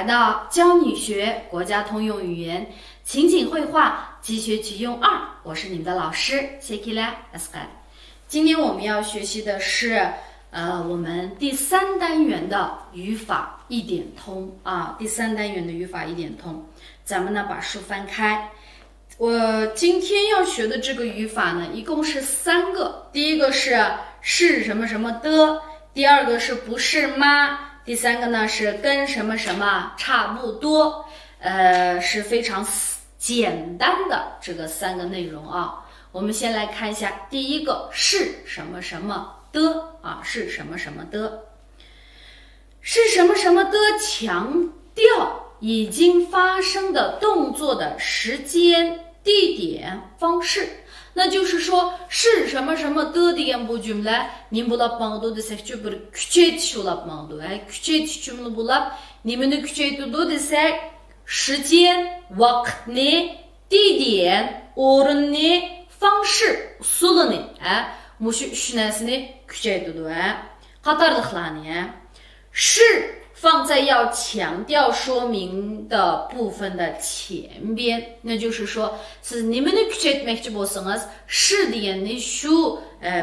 到教你学国家通用语言情景绘画即学即用2，我是你们的老师谢希拉阿斯盖。今天我们要学习的是我们第3单元的语法一点通啊，第3单元的语法一点通。咱们呢把书翻开，我今天要学的这个语法呢，一共是3个。第一个是什么什么的，第二个是不是吗？第3个呢是跟什么什么差不多，是非常简单的这个3个内容啊。我们先来看一下，第一个是什么什么的啊，是什么什么的，是什么什么的强调已经发生的动作的时间、地点、方式。那就是说是什么什么的degan bu cümle nim bulab mağdu desek bir küçeytiş olab mağdu. Küçeytiş cümle bulab nimini küçeytudu desek时间 vaktni, 地点 orunni, 方式 usuluni mushu 3 narsani küçeytudu. Qatarlıqlarni 是放在要强调说明的部分的前边，那就是说siz nimani küçeytmekçi bolsanız是deganni shu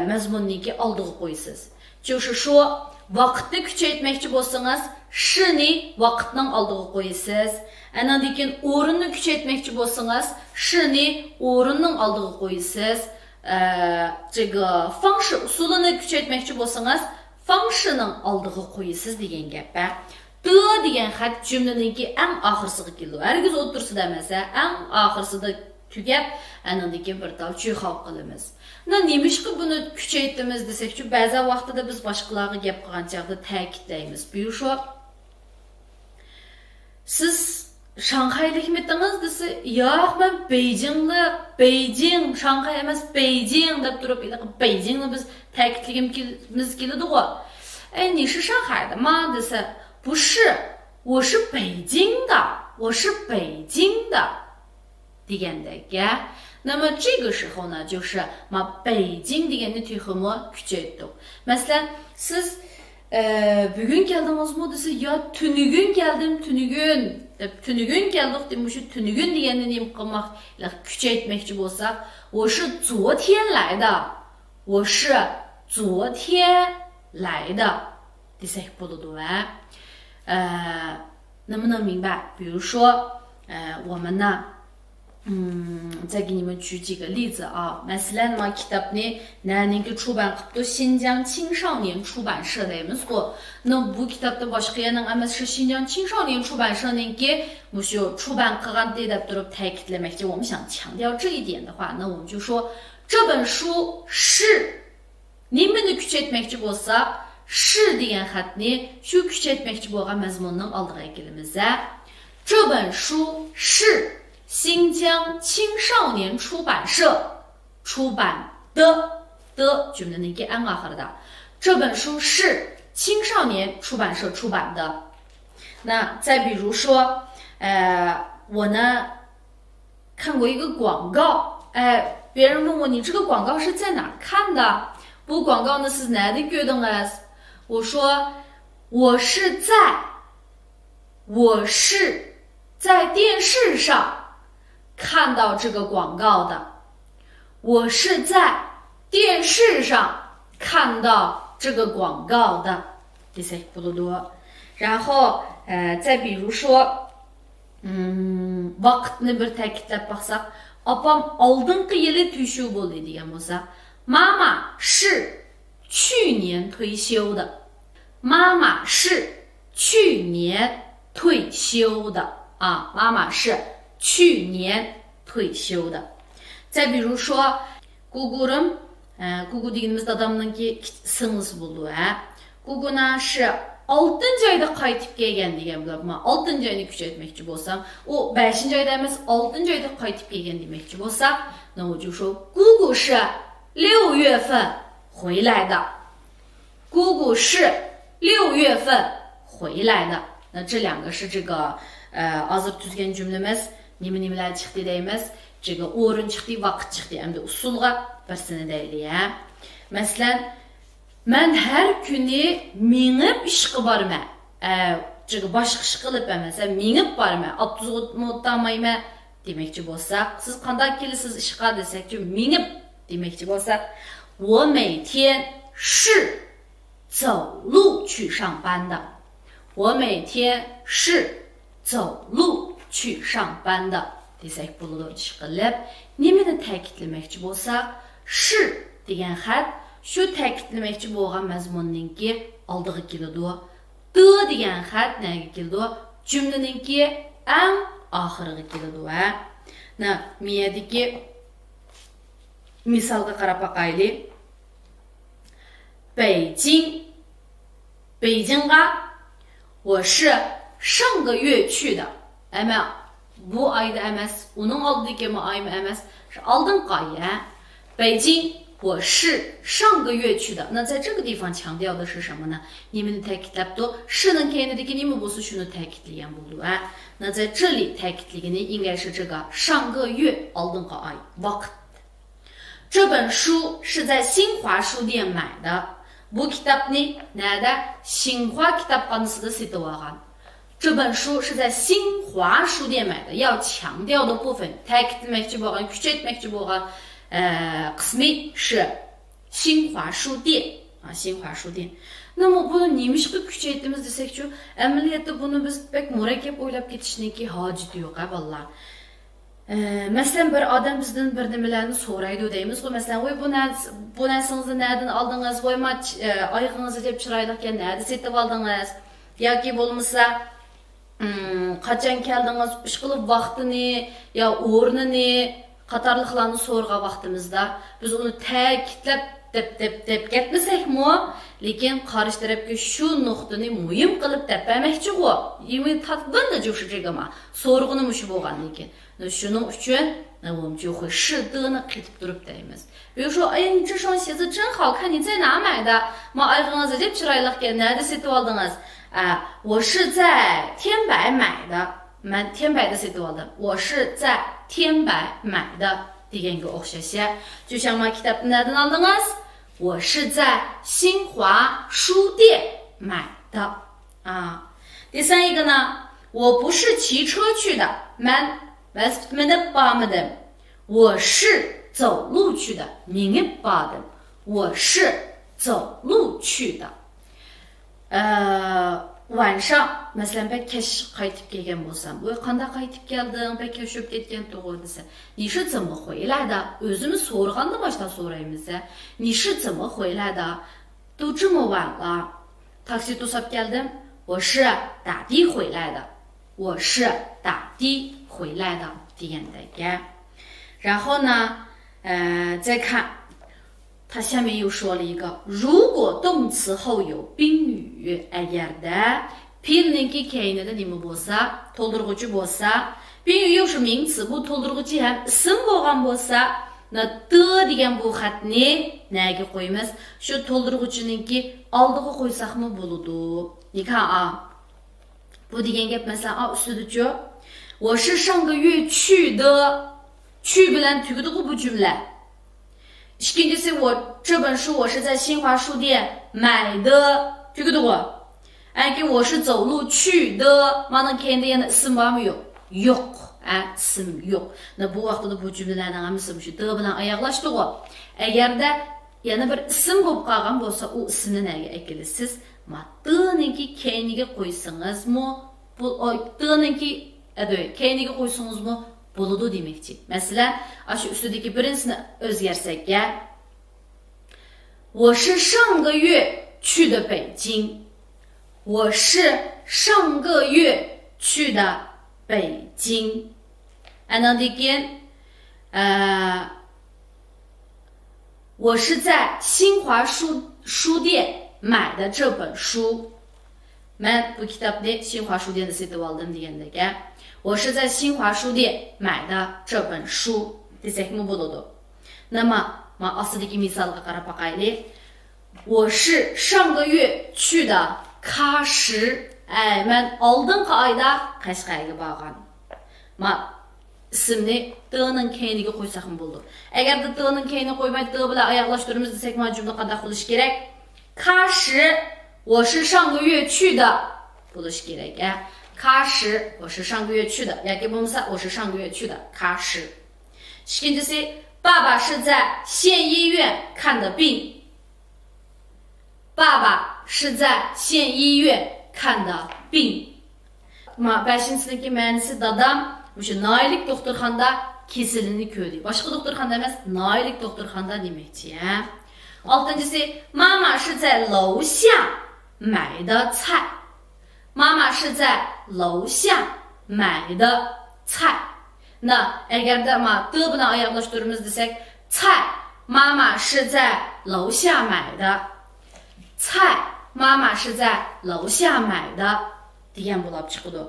mazmunniki oldiga qo'yasiz. 就是说vaqtni küçeytmekçi bolsanız shini vaqtning oldiga qo'yasiz. Andan keyin o'rinni küçeytmekçi bolsanız shini o'rinning oldiga qo'yasiz. 这个方式 usulini küçeytmekçi bolsanız方式能oldiga qo'yasiz degan gap. De degan xat jumlaningki eng oxirisiga keldi. Hargiz o'tirsida emas, eng oxirisida tugab, andan keyin bir tal chuqoq qilamiz. Nemishqa buni kuchaytimiz desak-chi, ba'zan vaqtida biz boshqalarga gap qilgan chaqda ta'kidlaymiz. Bu shu siz Shanghaylikmidingiz desa, yo'q, men Beijing, Shanghai emas, Beijing deb turib, Beijingni biz ta'kidligimiz keladi-ku. 你是上海的吗？desa, 不是，我是北京的，我是北京的 degandek. 那么这个时候呢，就是北京deganni to'ximi kuchaytdik. Masalan, siz bugun keldingizmi desa, yo tunugun keldim, tunugun keldik deb, shu tunugun deganni nima qilmoq, kuchaytmoqchi bo'lsak, 我是昨天来的，我是昨天来的 desak bo'ladi. 能不能明白？比如说，我们呢，再给你们举几个例子啊。Masalan, ma kitapni naninki出版qilibdi, Xinjiang 青少年出版社deymiz-ku. Bu kitapni boshqa yerning emas, shu Xinjiang 青少年出版社ninki mushu 出版qilgan deb turib ta'kidlamoqchi. 我们想强调这一点的话，那我们就说这本书是 nimani kuchaytmoqchi bo'lsa, 是 degan xatni shu kuchaytmoqchi bo'lgan mazmunning oldiga kelamiz. 这本书是新疆青少年出版社出版的 jumlaniki eng oxirida. 这本书是青少年出版社出版的。那再比如说，我呢看过一个广告，别人问我你这个广告是在哪看的？bu 广告呢是哪里ko'rdingiz？我说我是在电视上看到这个广告的，我是在电视上看到这个广告的。然后再比如说vaqtni bir ta'kidlab baqsaq, opam oldingi yili tuyshuv bo'ldi degan bo'lsa, 妈妈是去年退休的，妈妈是去年退休的啊，妈妈是去年退休的。再比如说，gugurim, gugu deganimiz dadamninki singlisi bo'ldi. Gugu呢是 oltinchi oyda qaytib kelgan degan bo'ladi. Oltinchi oyni kuchaytmoqchi bo'lsam, u 5-chi oyda emas, 6-chi oyda qaytib kelgan demoqchi bo'lsak, 那我就说 gugu 是6月份回来的，姑姑是6月份回来的。那这两个是这个azır tuzgan cümlemiz, nima chiqdi deymiz, 这个 o'rin chiqdi, vaqt chiqdi. Endi usulga birsini deylik. Masalan, men har kuni minib ishga borman. 这个başqa ish qilib emas, minib borman, abtuzotmodamayman demekçi bo'lsak, siz qanday kelasiz ishqa desakchi, minib demekçi bo'lsak, 我每天是走路去上班的。我每天是走路去上班的。desak bo'ladi ish qilib, nimani ta'kidlamoqchi bo'lsak, 是 degan xat shu ta'kidlamoqchi bo'lgan mazmunninki oldiga keladi. D degan xat nega keladi? Jumlaninki eng oxiriga keladi. Na miyadagi misolga qarab boqaylik. 北京，北京啊，我是上个月去的。Ama bu ayda emas, onun oldidagi ay emas, oldingi ay. 北京，我是上个月去的。那在这个地方强调的是什么呢？你们的 ta'kidlabdi, 是能看的这个你们不是shuni ta'kidlagan bo'ldi. 那在这里 ta'kidlagan应该是这个上个月 oldingi ay vaqt。这本书是在新华书店买的。Bu kitapni nerede? Xinhua kitapxonasida sotib olgan. 这本书是在新华书店买的。要强调的部分 ta'kidlamoqchi bo'lgan, kuchaytmoqchi bo'lgan qismi 是新华书店啊，新华书店。那么buni nemishqa kuchaytimiz desakchi, amaliyotda buni biz pek murakkab o'ylab ketishniki hojati yo'q, bolalar. Mesela bir adam bizden bir nimalarni so'raydi deymiz. Mesela voy bu narsangizni nereden aldingiz? Voy oyog'ingizni deb chiroyli ekan, nerede setib oldingiz? Yoki bo'lmasa qachon keldingiz? Ish qilib vaqtini yo o'rnini qatorliqlarni so'rg'a vaqtimizda biz uni ta'kidlab deb ketmasakmi, lekin qarish tarafga shu nuqtani muhim qilib tepmamoqchi-ku. Yemi tatbanda jo'shig'ima so'rg'ini mush bo'lgan lekin. Shuning uchun 我们就会适得呢 ketib turib deymiz. 比如说，哎呀，你这双鞋子真好看，你在哪买的？ oyog'ingiz deb chiroyli ekan, nerede setib oldingiz? 我是在天白买的。天白的setib oldim. 我是在天白买的 deganga o'xshasa, 就像kitapni nereden aldingiz? 我是在新华书店买的。第三一个呢，我不是骑车去的。我是走路去的。我是走路去的。晚上mesela ben keş qaytib kelgan bo'lsam, "Voy, qanday qaytib kelding? Ben keşib ketgan to'g'ri" desa, "你是怎么回来的?" O'zimiz so'raganda boshdan so'raymiz. "你是怎么回来的?" 都这么晚了。taksi to'sab keldim. 我是打的回来的。我是打的回来的 degandagi。然后呢，再看，他下面又说了一个，如果动词后有宾语，agarda fe'lninki keynida nima bo'lsa, to'ldiruvchi bo'lsa, 宾语又是名词，bu to'ldiruvchi ham ism bo'lgan bo'lsa, na t degan bu xatni nega qo'yamiz? Shu to'ldiruvchininki oldiga qo'ysaqmi bo'ladi. 你看啊，bu degan gap masalan ustida-chu, 我是上个月去的。去 bilan tugadi bu cümle. İkincisi, 我这本书我是在新华书店买的 tugadi bu. Agar 我是走路去的, mana kendi yana ism bormi yo'q? Yo'q. Ism yo'q. Bu vaqtda bu cümlelardan hammasi shu d bilan oyoqlashdi. Agarda yana bir ism bo'lib qolgan bo'lsa, u ismni nega ekilasiz? D-ninki keyniga qo'ysangizmi, bu d-ninki keyniga qo'ysangizmi bo'ladi demekçi. Mesela, shu ustidagi birinchisini o'zgarsak, 我是上个月去的北京。我是上个月去的北京。Andan keyin, 我是在新华书店买的这本书。Men bu kitapni新华书店的setib oldim degandagi. 我是在新华书店买的这本书 desakmi bo'ladi. Nima? Ma ostidagi misolga qarab boqaylik. 我是上个月去的喀什. Men oldingi oyda Qashqarga borgan. Ma ismni d-ning keyniga qo'ysaqmi bo'ldi. Agar d-ning keyniga qo'ymay d bilan oyoqlashtiramiz desak, mana jumla qanday qilish kerak? 喀什，我是上个月去的 bo'lishi kerak.喀什我是上个月去的，yoki bo'lmasa我是上个月去的喀什。ikkinchisi爸爸是在县医院看的病。爸爸是在县医院看的病。beshinchisiniki ma'nosi dadam o'sha noylik doktorxonada kesilini ko'rdi. Boshqa doktorxonada emas, noylik doktorxonada demakchi. Oltinchisi妈妈是在楼下买的菜。妈妈是在楼下买的菜。那 agarda d bilan oyoqlashtiramiz desak, 菜妈妈是在楼下买的。菜妈妈是在楼下买的。degan bo'lib chiqdi.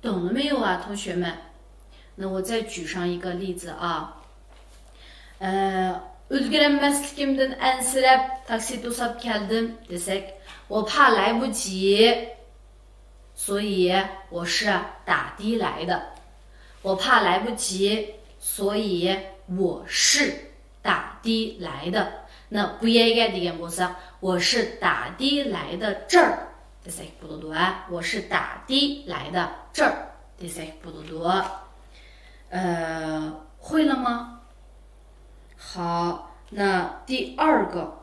懂了没有啊，同学们？那我再举上一个例子啊。Ulgurmasligimdan ansirab taksi to'sab keldim desak, 我怕来不及，所以我是打的来的。我怕来不及，所以我是打的来的。那不应该degan bo'lsa, 我是打的来的这儿 desak bo'ladi. 我是打的来的这儿 desak bo'ladi. 会了吗？好，那第二个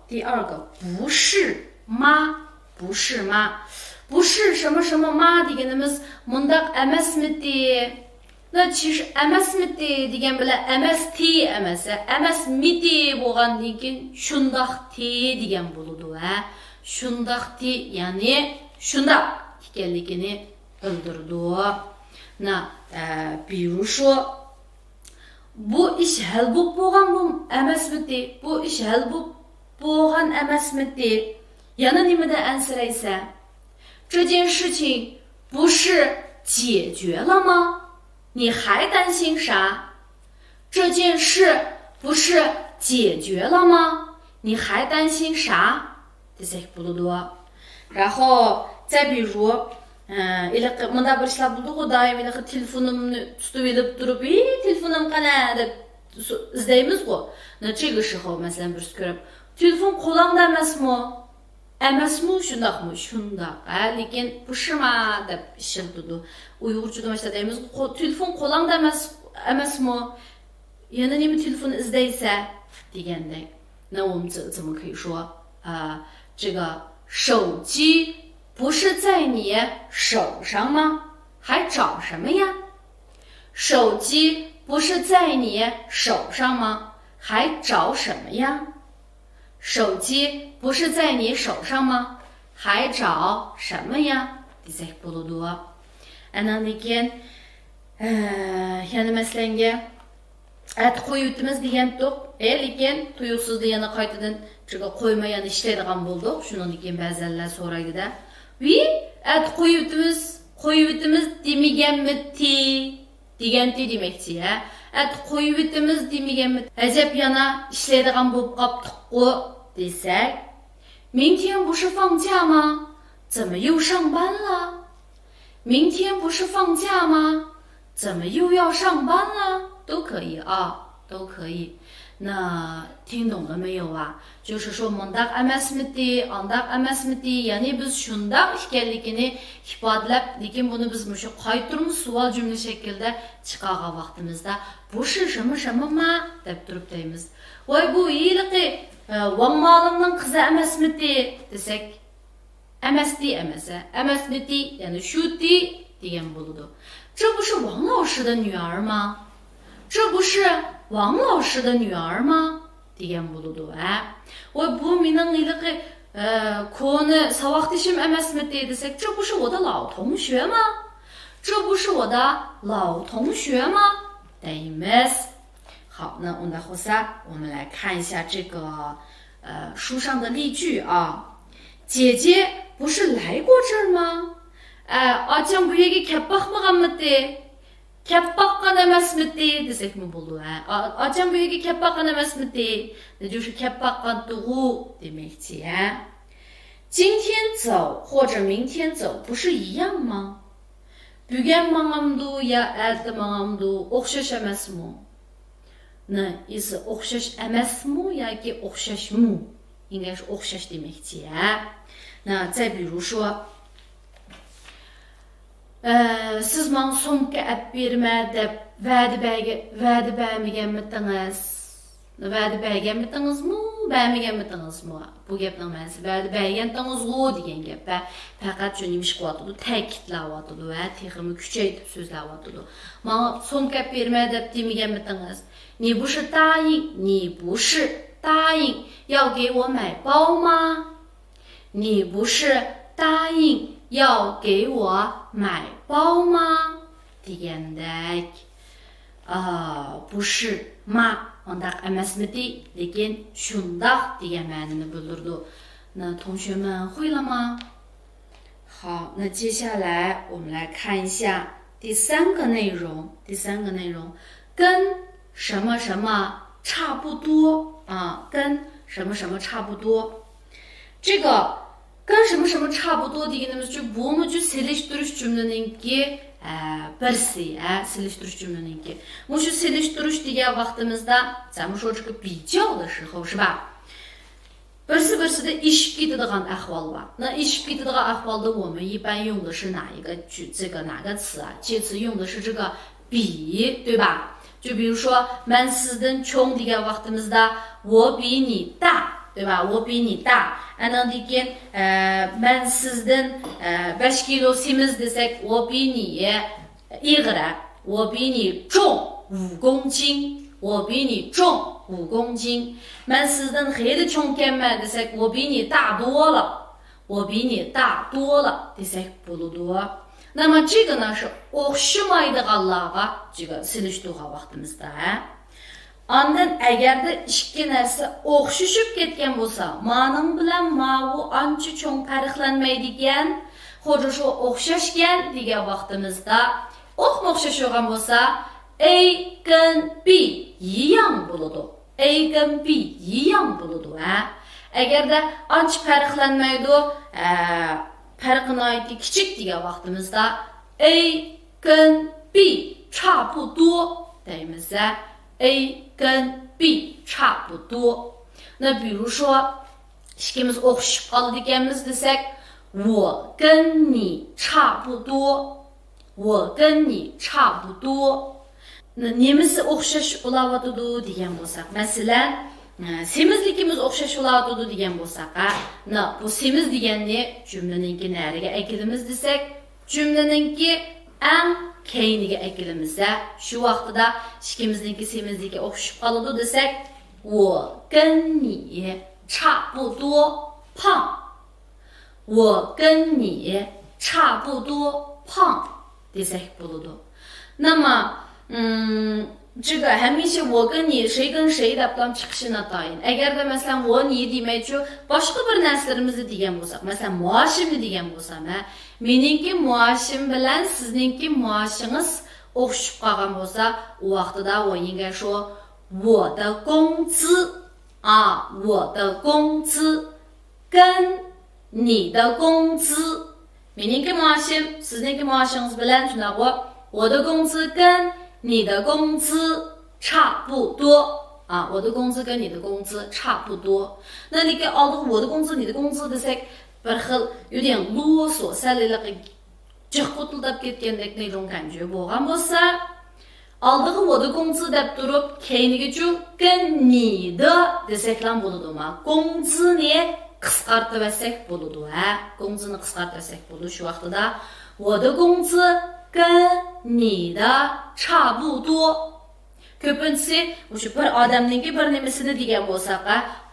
不是妈，不是妈，不是什么什么妈deganimiz mundaq emasmidi? 那其实 emasmidi degan bilan emasti emas, emasmidi bo'lgandan keyin shundaqti degan bo'ladi. Shundaqti ya'ni shundaq ekanligini bildirdi. 那比如说 bu ish hal bo'lib bo'lgan emasmidi? Bu ish hal bo'lib bo'lgan emasmidi? Yana nimada ansiraysan? 这件事情不是解决了吗？你还担心啥？这件事不是解决了吗？你还担心啥？然后再比如munda bir ishlar bo'ldi-ku, doim telefonimni tutib olib turib, telefonim qana deb izlaymiz-ku. 那这个时候 masalan birisi ko'rib, telefon qo'lingda emasmi? Emasmi, shundaqmi? Shundaq. Lekin bu shima deb ishildi. Uyg'urchada mana deymiz, telefon qo'lingda emasmi? Yana nima telefon izdaysa degandek. 那我们怎么可以说这个手机不是在你手上吗？还找什么呀？手机不是在你手上吗？还找什么呀？手机不是在你手上吗？还找什么呀？ desak bo'ladi. Ana lekin yana masalanga at qo'yibmiz degandik. Lekin tuyuqsizda yana qaytadan qo'yma yana ishlaydigan bo'ldik. Shundan keyin ba'zanlar so'raydi-da. At qo'yibmiz demaganmidi deganti demakchi. At qo'yibmiz demaganmidi. Ajab yana ishlaydigan bo'lib qolibdik-ku desak. 明天不是放假吗？怎么又上班了？明天不是放假吗？怎么又要上班了？都可以啊，都可以。那听懂了没有啊？就是说 mundaq emasmidi, andaq emasmidi, ya'ni biz shundaq ekanligini ifodalab, lekin buni biz shu qaytirmiz savol jumla shaklida chiqargan vaqtimizda bu shi shima shima ma deb turib deymiz. Voy bu yiliqi Wang malimning qizi emasmidi desak, emasdi emasa, emasmidi ya'ni shuti degan bo'ladi. 这不是王老师的女儿吗？这不是王老师的女儿吗？ degan bo'ladi. Voy bu mening yiliqi ko'ni saboqdishim emasmidi desak, 这不是我的老同学吗？这不是我的老同学吗？ deymiz. 好，那我们的后三，我们来看一下这个书上的例句啊。姐姐不是来过这儿吗？Ocham bu yerga kelib boqmaganmidi? Kelib boqqan emasmidi desakmi bo'ladi. Ocham bu yerga kelib boqqan emasmidi? 那就是kelib boqqan tugu demakchi. 今天走或者明天走不是一样吗？ Bugun mangamdu ya erta mangamdu o'xshash emasmi? Ni esi o'xshash emasmi yoki o'xshashmi? English o'xshash demakchi. 那再比如说siz men so'mka olib berma deb va'da bermaganmidingiz? Va'da berganmidingizmi, bermaganmidingizmi? Bu gapning ma'nosi va'da bergandingizku degan gap. Faqat shu nima qilyapti? Ta'kidlayapti va texmi kuchaytirib so'zlayapti. Men so'mka olib berma deb demaganmidingiz? 你不是答应要给我买包吗？你不是答应要给我买包吗 degandek bu shi ma undaq emasmidi lekin shundaq degan ma'noni bildirdi. 那同学们会了吗？好，那接下来我们来看一下第三个内容，跟什么什么差不多啊，跟什么什么差不多。这个跟什么什么差不多deganimizchi bu selishtirish jumlaninki birsi, selishtirish jumlaninki. 我们selishtirish degan vaqtimizda, 咱们说这个比较的时候是吧？ birsi-birsida ishib ketadigan ahvol bor. 那ishib ketadigan ahvolda我们一般用的是哪个词啊？介词用的是这个比，对吧？就比如说 men sizdan cho'ng degan vaqtimizda 我比你大，对吧？我比你大。 Andan keyin men sizdan 5 kilo semiz desak 我比你ig'ra， 我比你重5公斤，我比你重5公斤。 Men sizdan xeyli cho'nkanman desak 我比你大多了，我比你大多了 desak bo'ladi. 那么这个呢是 o'xshamaydiganlarga 这个 selishtirgan vaqtimizda. Ondan agarda ikki narsa o'xshashib ketgan bo'lsa, ma'ning bilan ma'u ancha cho'ng farqlanmaydigan, xo'jashi o'xshashgan degan vaqtimizda o'xshashgan bo'lsa, A 跟 B 一样bo'ladi. A 跟 B 一样bo'ladi. Agarda ancha farqlanmaydi, farqi kichik degan vaqtimizda A 跟 B 差不多 deymiz. A 跟 B 差不多。那比如说 ikkimiz o'xshib qoladiganmiz desak 我跟你差不多，我跟你差不多。那nemisi o'xshash bo'layotidi degan bo'lsak, masalan semizligimiz o'xshash bo'layotidi degan bo'lsak, bu semiz deganni jumlaninki nariga akilimiz desak, jumlaninki eng keyniga akilimiz. Shu vaqtida ikkimizniki semizligiga o'xshab qoladi desak, 我跟你差不多胖，我跟你差不多胖 desak bo'ladi. 那么这个hamisha 我跟你谁跟谁deb chiqishi notayin. Agarda masalan 我你 demaychi boshqa bir narsalarimizni degan bo'lsak, masalan maoshimni degan bo'lsam, meningki maoshim bilan sizninki maoshingiz o'xshab qolgan bo'lsa, u vaqtida 我应该说我的工资我的工资跟你的工资 meningki maoshim sizninki maoshingiz bilan shunday我的工资跟你的工资差不多我的工资跟你的工资差不多。那你给aldığım我的工资你的工资desek bir xil 有点啰嗦 saliliq jiqqutuldab ketgandek那种感觉bo'lgan bo'lsa, aldığım 我的工资deb turib keyinigachu 跟你的desek ham bo'ladimi? 工资ni qisqartib olsak bo'ladi.工资ni qisqartib olsak bo'ladi. Shu vaqtida 我的工资跟你的差不多. Ko'pincha o'sha bir odamningki bir nimasini degan bo'lsak,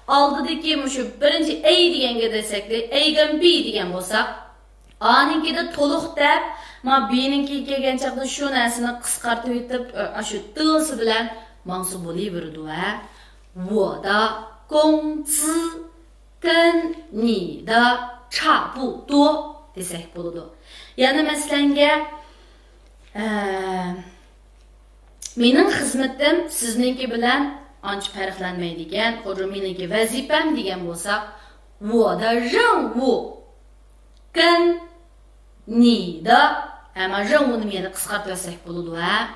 oldidagi o'sha birinchi A deganga desak, A gan B degan bo'lsak, A'ninkida to'liq deb, ma B'ninki kelgan chaqda shu narsani qisqartib etib, shu T'si bilan mansub bo'laveradi. 我的工资跟你的差不多 desak bo'ladi. Yana masalanga mening xizmatim sizniki bilan ancha farqlanmaydigan, xo'ja meniki vazifam degan bo'lsak, 我的任务跟你的ama 任务ni meni qisqartib olsak bo'ladi.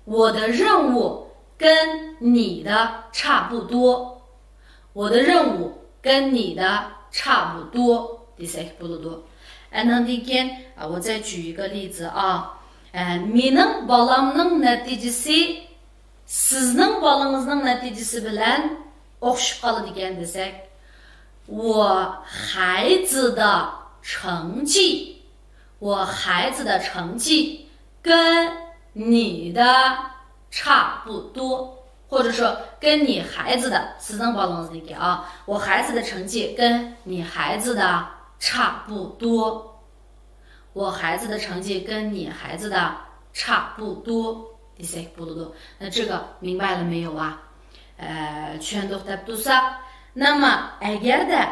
我的任务跟你的差不多，我的任务跟你的差不多 desak bo'ladi. Andan keyin我再举一个例子啊. Mening balamning natijasi sizning balangizning natijasi bilan o'xshab qoladigan desak, 我孩子的成绩跟你的差不多，或者说跟你孩子的sizning balangizniki啊，我孩子的成绩跟你孩子的差不多，我孩子的成绩跟你孩子的差不多。desak bo'ladi. 那这个明白了没有啊？全都答对了。那么agarda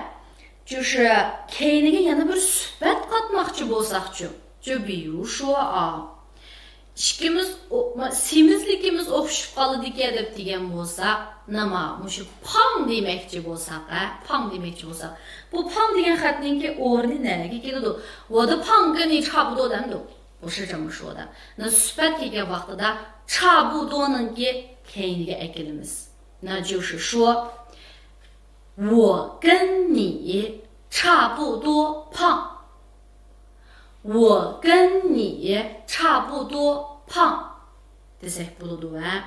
就是keyniga yana bir suhbat qatmoqchi bo'lsaqchi, 就比如说啊 ikkimiz semizligimiz o'xshab qoladigan deb degan bo'lsak, nima mushu pang demoqchi bo'lsak, bu pang degan xatninki o'rni nega keladi? 我的胖跟你差不多的，不是这么说的。那suhbat kelgan vaqtida 差不多niki keyniga aytilamiz. 那就是说我跟你差不多胖，我跟你差不多胖，这是不多读完。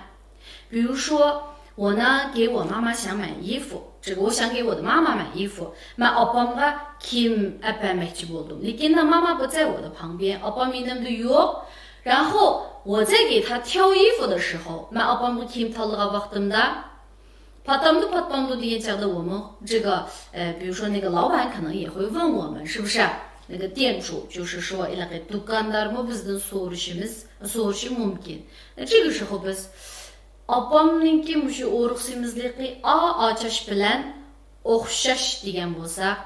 比如说，我呢给我妈妈想买衣服，这个我想给我的妈妈买衣服，那opamga kiyim almoqchi bo'ldim. lekin妈妈不在我的旁边，opam menimda yo'q。然后我在给她挑衣服的时候，那opamga kiyim tanlagan vaqtimda Потом degan chaqda我们这个比如说那个老板可能也会问我们，是不是？那个店主就是说ilaqi do'kondarmi bizdan so'rashi mumkin. 那这个时候biz opamninki mushu o'riqsimizligi ochash bilan o'xshash degan bo'lsa,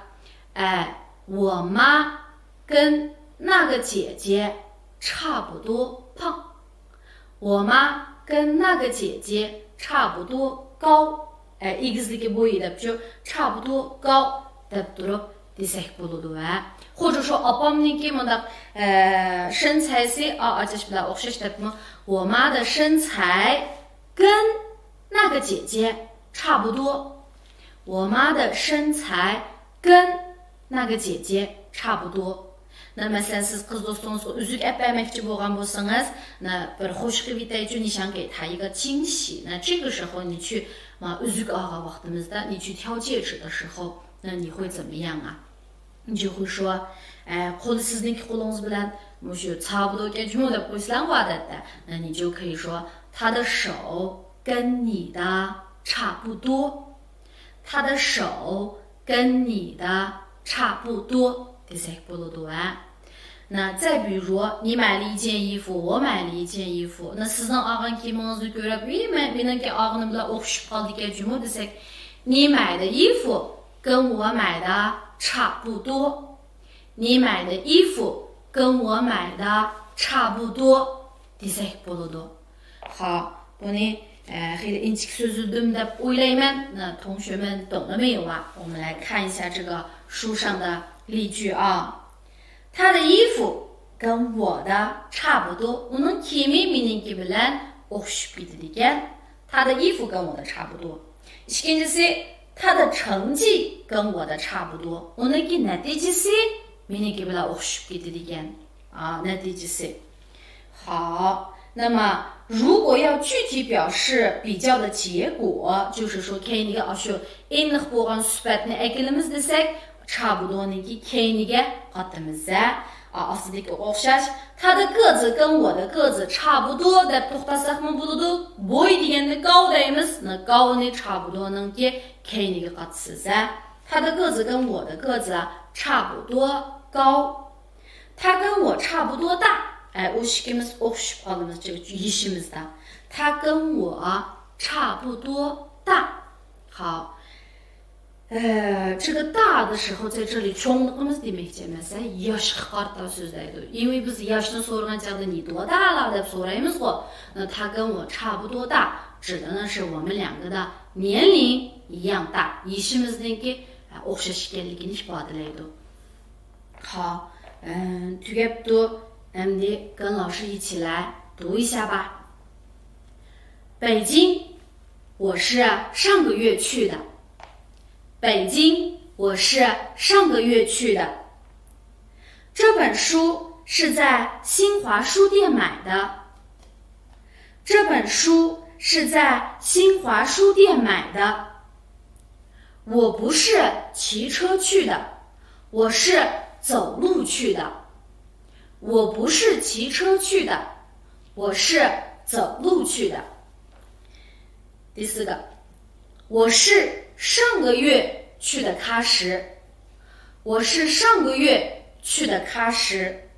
我妈跟那个姐姐差不多胖，我妈跟那个姐姐差不多高。egizligi bo'yida差不多高deb turib desak bo'ladi va 或者说 opamniki bundaq身材是achash bilan o'xshash debmi, 我妈的身材跟那个姐姐差不多，我妈的身材跟那个姐姐差不多。那masalan siz qiz do'stingizga uzuk almoqchi bo'lgan bo'lsangiz, 那bir xush qilib就你想给他一个惊喜，那这个时候你去uzuk olgan vaqtimizda 你去挑戒指的时候，那你会怎么样啊？你就会说qo'li sizniki qo'lingiz bilan mushu差不多ga jumla deb qo'ysanglar odatda, 那你就可以说他的手跟你的差不多，他的手跟你的差不多desak bo'ladi va 那再比如你买了一件衣服，我买了一件衣服，那sizning olgan kiyimingizni ko'rib, meniki olganim bilan o'xshab qoldigan jumla desak, 你买的衣服跟我买的差不多，你买的衣服跟我买的差不多desak bo'ladi. 好，buni xeyli inchik so'zildim deb o'ylayman. 那同学们懂了没有啊？我们来看一下这个书上的例句啊。他的衣服跟我的差不多。uning kiyimi meniki bilan o'xshab ketadigan. 他的衣服跟我的差不多。ikkinchisi, 他的成绩跟我的差不多。uniki natijasi meniki bilan o'xshab ketadigan. natijasi. 好，那么如果要具体表示比较的结果，就是说 keyniga shu aniq bo'lgan suhbatni aytamiz desak, 差不多niki keyniga qatamiz. Aslidagi o'xshash, 他的个子跟我的个子差不多deb to'xtasaqmi bo'ladi. Bo'y deganda gow deymiz. Gowni 差不多niki keyniga qatasiz. 他的个子跟我的个子差不多高，他跟我差不多大。o'shikimiz o'xshab qolamiz yishimizda. 他跟我差不多大。好。这个大的时候在这里 cho'ngligimiz demoqchi emas, yoshga qarata so'zlaydi. 因为biz yoshni so'ragan chaqda 你多大了 deb so'raymizku. 那他跟我差不多大指的呢是我们两个的年龄一样大. yishimizniki o'xshash ekanligini ifodalaydi. 好，tugabdi. endi 跟老师一起来读一下吧。北京，我是上个月去的。北京我是上个月去的。这本书是在新华书店买的。这本书是在新华书店买的。我不是骑车去的，我是走路去的。我不是骑车去的，我是走路去的。第4个，我是上个月去的喀什。我是上个月去的喀什。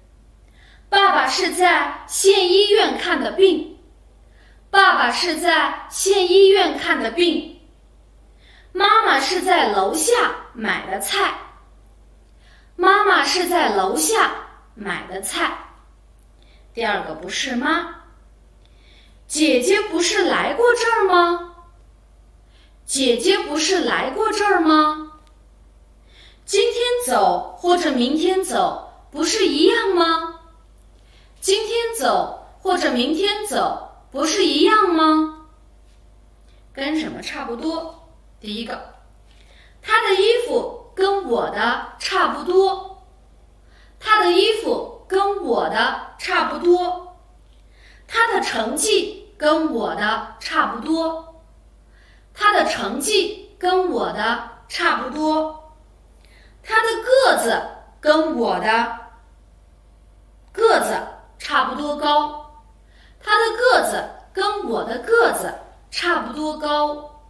爸爸是在县医院看的病。爸爸是在县医院看的病。妈妈是在楼下买的菜。妈妈是在楼下买的菜。第2个，不是吗？姐姐不是来过这儿吗？姐姐不是来过这儿吗？今天走或者明天走不是一样吗？今天走或者明天走不是一样吗？跟什么差不多？第1个，他的衣服跟我的差不多。他的衣服跟我的差不多。他的成绩跟我的差不多。他的成绩跟我的差不多。他的个子跟我的个子差不多高。他的个子跟我的个子差不多高。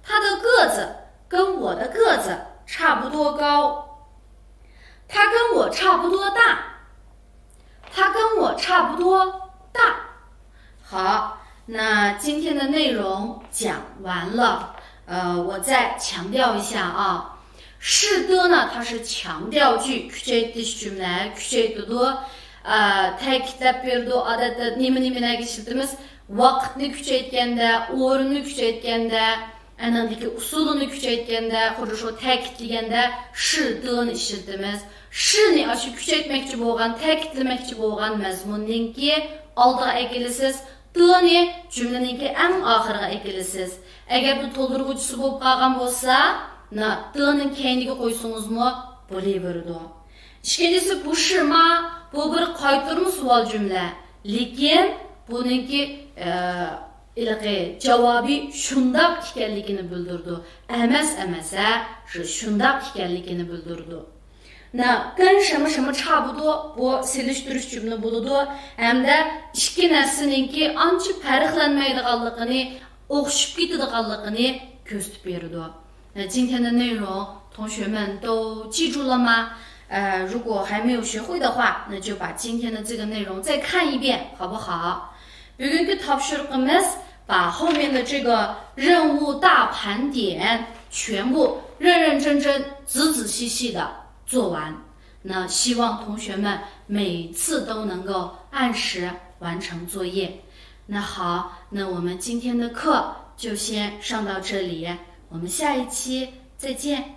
他的个子跟我的个子差不多高。他跟我差不多大。他跟我差不多大。好，那今天的内容讲完了。我再强调一下啊，是的呢，它是强调句，ta'kidlab berdi odatda nima ishlatamiz? Vaqtni kuchaytganda, o'rinni kuchaytganda, anaqadagi usulini kuchaytganda, 或者说 ta'kidlaganda 是的ni ishlatamiz. 是ni ashi kuchaytmoqchi bo'lgan, ta'kidlamoqchi bo'lgan mazmunninki oldiga aytilasiz. Ni jumlaninki eng oxiriga aytilasiz. Agar bu to'ldiruvchisi bo'lib qolgan bo'lsa, ning keyiniga qo'ysangizmi bo'laveradi. Ikkinchisi bu shi ma, bu bir qaytarma savol jumla. Lekin buningki javobi shundoq ekanligini bildirdi. Emas, shundoq ekanligini bildirdi. 跟什么什么差不多 bu selishtirish jumla bo'ladi hamda ikki narsaninki ancha farqlanmaydiganligini, o'xshib ketadiganligini ko'rsatib beradi. 今天的内容同学们都记住了吗？如果还没有学会的话，那就把今天的这个内容再看一遍，好不好？ Bugungi topshiriqimiz 把后面的这个任务大盘点全部认认真真、仔仔细细的做完。那希望同学们每次都能够按时完成作业。那好，那我们今天的课就先上到这里，我们下一期再见。